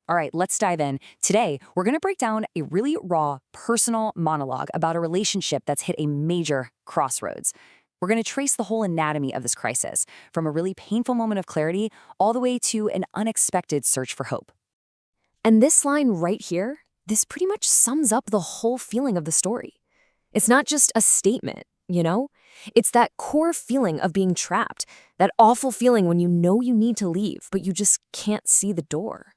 All right, let's dive in. Today, we're going to break down a really raw, personal monologue about a relationship that's hit a major crossroads. We're going to trace the whole anatomy of this crisis, from a really painful moment of clarity all the way to an unexpected search for hope. And this line right here, this pretty much sums up the whole feeling of the story. It's not just a statement, you know? It's that core feeling of being trapped, that awful feeling when you know you need to leave, but you just can't see the door.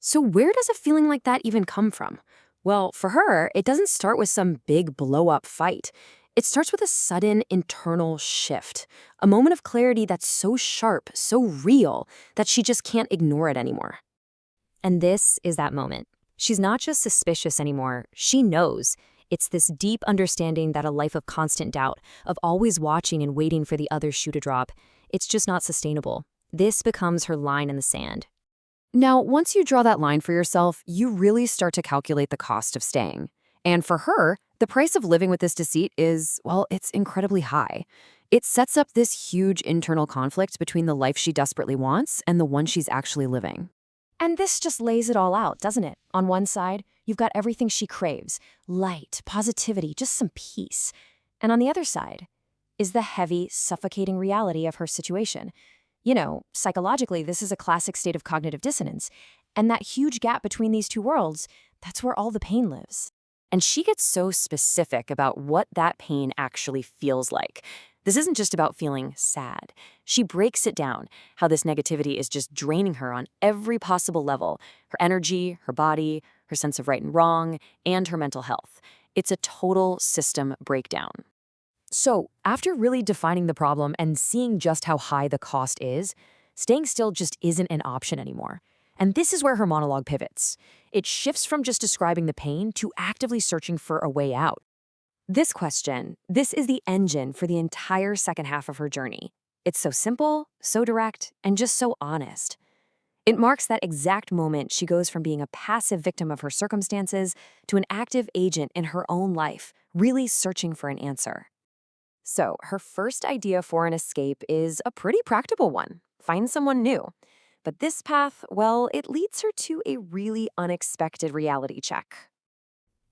So where does a feeling like that even come from? Well, for her, it doesn't start with some big blow-up fight. It starts with a sudden internal shift, a moment of clarity that's so sharp, so real, that she just can't ignore it anymore. And this is that moment. She's not just suspicious anymore, she knows. It's this deep understanding that a life of constant doubt, of always watching and waiting for the other shoe to drop, it's just not sustainable. This becomes her line in the sand. Now, once you draw that line for yourself, you really start to calculate the cost of staying. And for her, the price of living with this deceit is, well, it's incredibly high. It sets up this huge internal conflict between the life she desperately wants and the one she's actually living. And this just lays it all out, doesn't it? On one side, you've got everything she craves: light, positivity, just some peace. And on the other side is the heavy, suffocating reality of her situation. You know, psychologically, this is a classic state of cognitive dissonance. And that huge gap between these two worlds, that's where all the pain lives. And she gets so specific about what that pain actually feels like. This isn't just about feeling sad. She breaks it down, how this negativity is just draining her on every possible level: her energy, her body, her sense of right and wrong, and her mental health. It's a total system breakdown. So, after really defining the problem and seeing just how high the cost is, staying still just isn't an option anymore. And this is where her monologue pivots. It shifts from just describing the pain to actively searching for a way out. This question, this is the engine for the entire second half of her journey. It's so simple, so direct, and just so honest. It marks that exact moment she goes from being a passive victim of her circumstances to an active agent in her own life, really searching for an answer. So, her first idea for an escape is a pretty practical one: find someone new. But this path, well, it leads her to a really unexpected reality check.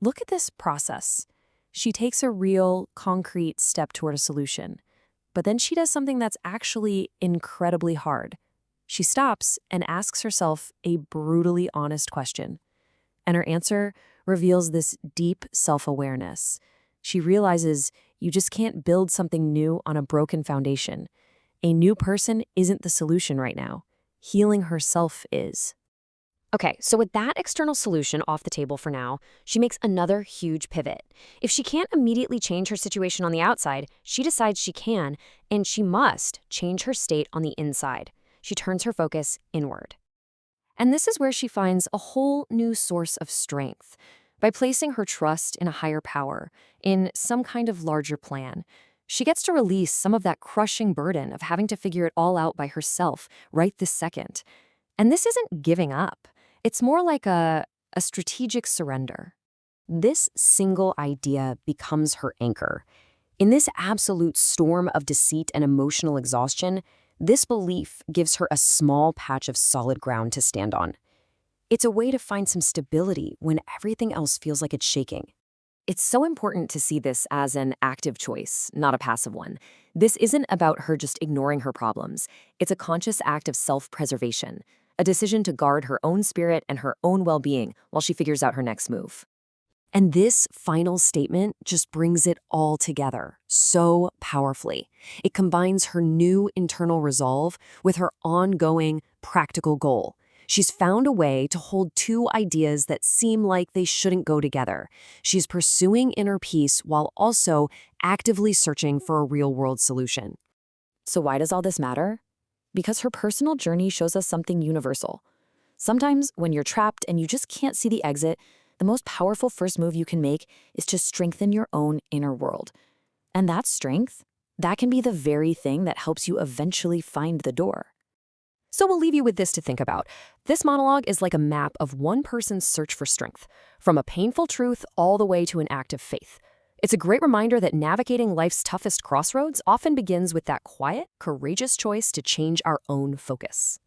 Look at this process. She takes a real, concrete step toward a solution. But then she does something that's actually incredibly hard. She stops and asks herself a brutally honest question. And her answer reveals this deep self-awareness. She realizes you just can't build something new on a broken foundation. A new person isn't the solution right now. Healing herself is. Okay, so with that external solution off the table for now, she makes another huge pivot. If she can't immediately change her situation on the outside, she decides she can, and she must, change her state on the inside. She turns her focus inward. And this is where she finds a whole new source of strength. By placing her trust in a higher power, in some kind of larger plan, she gets to release some of that crushing burden of having to figure it all out by herself right this second. And this isn't giving up. It's more like a strategic surrender. This single idea becomes her anchor. In this absolute storm of deceit and emotional exhaustion, this belief gives her a small patch of solid ground to stand on. It's a way to find some stability when everything else feels like it's shaking. It's so important to see this as an active choice, not a passive one. This isn't about her just ignoring her problems. It's a conscious act of self-preservation, a decision to guard her own spirit and her own well-being while she figures out her next move. And this final statement just brings it all together so powerfully. It combines her new internal resolve with her ongoing practical goal. She's found a way to hold two ideas that seem like they shouldn't go together. She's pursuing inner peace while also actively searching for a real-world solution. So why does all this matter? Because her personal journey shows us something universal. Sometimes when you're trapped and you just can't see the exit, the most powerful first move you can make is to strengthen your own inner world. And that strength, that can be the very thing that helps you eventually find the door. So we'll leave you with this to think about. This monologue is like a map of one person's search for strength, from a painful truth all the way to an act of faith. It's a great reminder that navigating life's toughest crossroads often begins with that quiet, courageous choice to change our own focus.